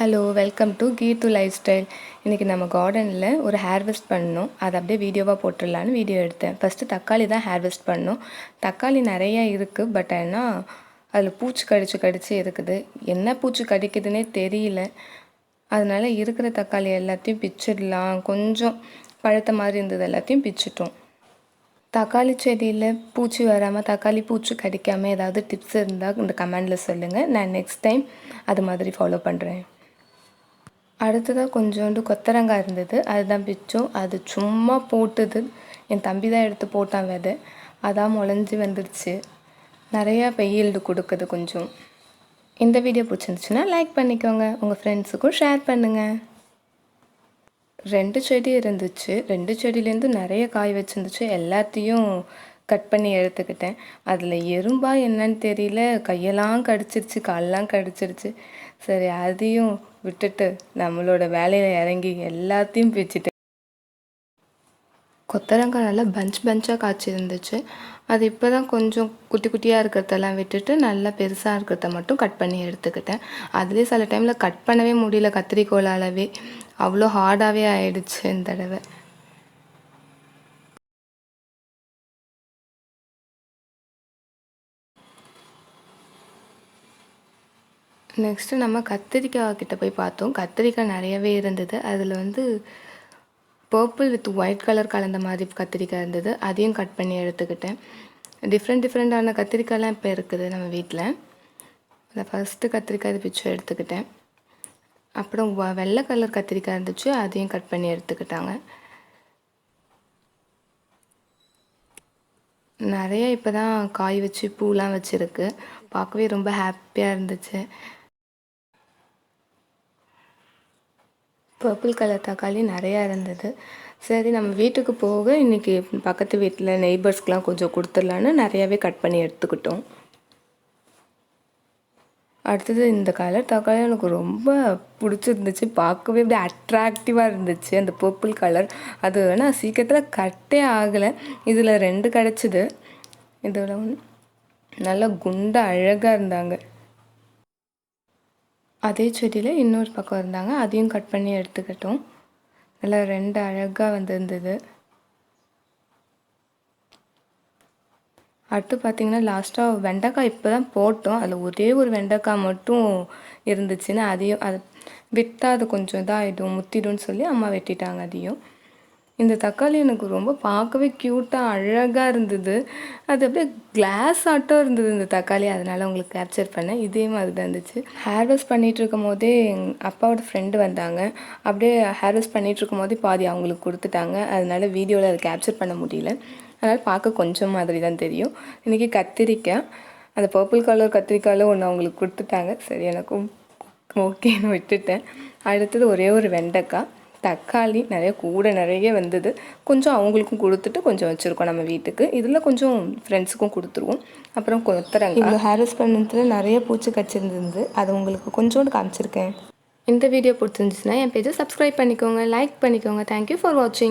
Hello, welcome to Keethu lifestyle. இன்றைக்கி நம்ம கார்டனில் ஒரு ஹேர்வெஸ்ட் பண்ணணும். அதை அப்படியே வீடியோவாக போட்டுடலான்னு வீடியோ எடுத்தேன். ஃபஸ்ட்டு தக்காளி தான் ஹேர்வெஸ்ட் பண்ணணும். தக்காளி நிறையா இருக்குது, பட் ஆனால் அதில் பூச்சி கடிச்சு இருக்குது. என்ன பூச்சி கடிக்குதுன்னே தெரியல. அதனால் இருக்கிற தக்காளி எல்லாத்தையும் பிச்சிடலாம். கொஞ்சம் பழுத்த மாதிரி இருந்தது எல்லாத்தையும் பிச்சிட்டோம். தக்காளி செடியில் பூச்சி வராமல், தக்காளி பூச்சி கடிக்காமல் ஏதாவது டிப்ஸ் இருந்தால் இந்த கமெண்டில் சொல்லுங்கள். நான் நெக்ஸ்ட் டைம் அது மாதிரி ஃபாலோ பண்ணுறேன். அடுத்ததாக கொஞ்சோண்டு கொத்தரங்காய் இருந்தது, அதுதான் பிச்சோம். அது சும்மா போட்டுது. என் தம்பி தான் எடுத்து போட்டான் விதை. அதான் முளைஞ்சி வந்துடுச்சு. நிறையா ஈல்டு கொடுக்குது கொஞ்சம். இந்த வீடியோ பிடிச்சிருந்துச்சுன்னா லைக் பண்ணிக்கோங்க, உங்கள் ஃப்ரெண்ட்ஸுக்கும் ஷேர் பண்ணுங்கள். 2 செடி இருந்துச்சு. 2 செடியிலேருந்து நிறைய காய் வச்சுருந்துச்சு. எல்லாத்தையும் கட் பண்ணி எடுத்துக்கிட்டேன். அதில் எறும்பா என்னன்னு தெரியல, கையெல்லாம் கடிச்சிருச்சு, காலெல்லாம் கடிச்சிருச்சு. சரி, அதையும் விட்டுட்டு நம்மளோட வேலையில் இறங்கி எல்லாத்தையும் பிச்சுட்டு. கொத்தரங்காய் நல்லா பஞ்சாக காய்ச்சி இருந்துச்சு. அது இப்போ தான் கொஞ்சம் குட்டி குட்டியாக இருக்கிறதெல்லாம் விட்டுட்டு நல்லா பெருசாக இருக்கிறத மட்டும் கட் பண்ணி எடுத்துக்கிட்டேன். அதுலேயே சில டைமில் கட் பண்ணவே முடியல, கத்திரிக்கோளாலவே அவ்வளோ ஹார்டாகவே ஆயிடுச்சு இந்த தடவை. நெக்ஸ்ட்டு நம்ம கத்திரிக்காய் கிட்ட போய் பார்த்தோம். கத்திரிக்காய் நிறையவே இருந்தது. அதில் பர்பிள் வித் ஒயிட் கலர் கலந்த மாதிரி கத்திரிக்காய் இருந்தது. அதையும் கட் பண்ணி எடுத்துக்கிட்டேன். டிஃப்ரெண்ட்டான கத்திரிக்காய்லாம் இப்போ இருக்குது நம்ம வீட்டில். அதை ஃபஸ்ட்டு கத்திரிக்காய் பிச்சு எடுத்துக்கிட்டேன். அப்புறம் வெள்ளை கலர் கத்திரிக்காய் இருந்துச்சு, அதையும் கட் பண்ணி எடுத்துக்கிட்டாங்க. நிறைய இப்போ தான் காய் வச்சு பூலாம் வச்சுருக்கு. பார்க்கவே ரொம்ப ஹாப்பியாக இருந்துச்சு. பர்பிள் கலர் தக்காளி நிறையா இருந்தது. சரி, நம்ம வீட்டுக்கு போக இன்றைக்கி பக்கத்து வீட்டில் நெய்பர்ஸ்க்கெலாம் கொஞ்சம் கொடுத்துடலான்னு நிறையாவே கட் பண்ணி எடுத்துக்கிட்டோம். அடுத்தது இந்த கலர் தக்காளி எனக்கு ரொம்ப பிடிச்சிருந்துச்சு. பார்க்கவே அப்படியே அட்ராக்டிவாக இருந்துச்சு அந்த பர்பிள் கலர். அது வேணால் சீக்கிரத்தில் கட்டே ஆகலை. இதில் 2 கிடச்சிது. இதோட நல்லா குண்டாக அழகாக இருந்தாங்க. அதே செடியில் இன்னொரு பக்கம் இருந்தாங்க, அதையும் கட் பண்ணி எடுத்துக்கிட்டோம். நல்லா 2 அழகாக வந்துருந்தது. அடுத்து பார்த்திங்கன்னா லாஸ்ட்டாக வெண்டைக்காய் இப்போ தான் போட்டோம். அதில் ஒரே ஒரு வெண்டைக்காய் மட்டும் இருந்துச்சுன்னா அதையும் அது விட்டால் அது கொஞ்சம் இதாகிடும், முத்திடும்னு சொல்லி அம்மா வெட்டிட்டாங்க அதையும். இந்த தக்காளி எனக்கு ரொம்ப பார்க்கவே க்யூட்டாக அழகாக இருந்தது. அது அப்படியே கிளாஸ் ஆட்டம் இருந்தது இந்த தக்காளி. அதனால் உங்களுக்கு கேப்சர் பண்ணேன். இதே மாதிரி தான் இருந்துச்சு. ஹேர் வாஷ் பண்ணிகிட்டு இருக்கும் போதே அப்பாவோட ஃப்ரெண்டு வந்தாங்க. அப்படியே ஹேர் வாஷ் பண்ணிகிட்டு இருக்கும் போதே பாதி அவங்களுக்கு கொடுத்துட்டாங்க. அதனால் வீடியோவில் அதை கேப்சர் பண்ண முடியல. அதனால் பார்க்க கொஞ்சம் மாதிரி தான் தெரியும். இன்றைக்கி கத்திரிக்காய், அந்த பர்பிள் கலர் கத்திரிக்காயில் ஒன்று அவங்களுக்கு கொடுத்துட்டாங்க. சரி, எனக்கும் ஓகேன்னு விட்டுட்டேன். அடுத்தது ஒரே ஒரு வெண்டைக்காய், தக்காளி நிறைய வந்தது. கொஞ்சம் அவங்களுக்கும் கொடுத்துட்டு கொஞ்சம் வச்சுருக்கோம் நம்ம வீட்டுக்கு. இதில் கொஞ்சம் ஃப்ரெண்ட்ஸுக்கும் கொடுத்துருவோம். அப்புறம் கொத்தரங்காய். இவ்வளோ ஹேர் வாஷ் பண்ணதில் நிறைய பூச்சி கடிச்சிருந்தது. அதை உங்களுக்கு கொஞ்சோண்டு காமிச்சிருக்கேன். இந்த வீடியோ பிடிச்சிருந்துச்சுன்னா என் பேஜை சப்ஸ்கிரைப் பண்ணிக்கோங்க, லைக் பண்ணிக்கோங்க. தேங்க்யூ ஃபார் வாட்சிங்.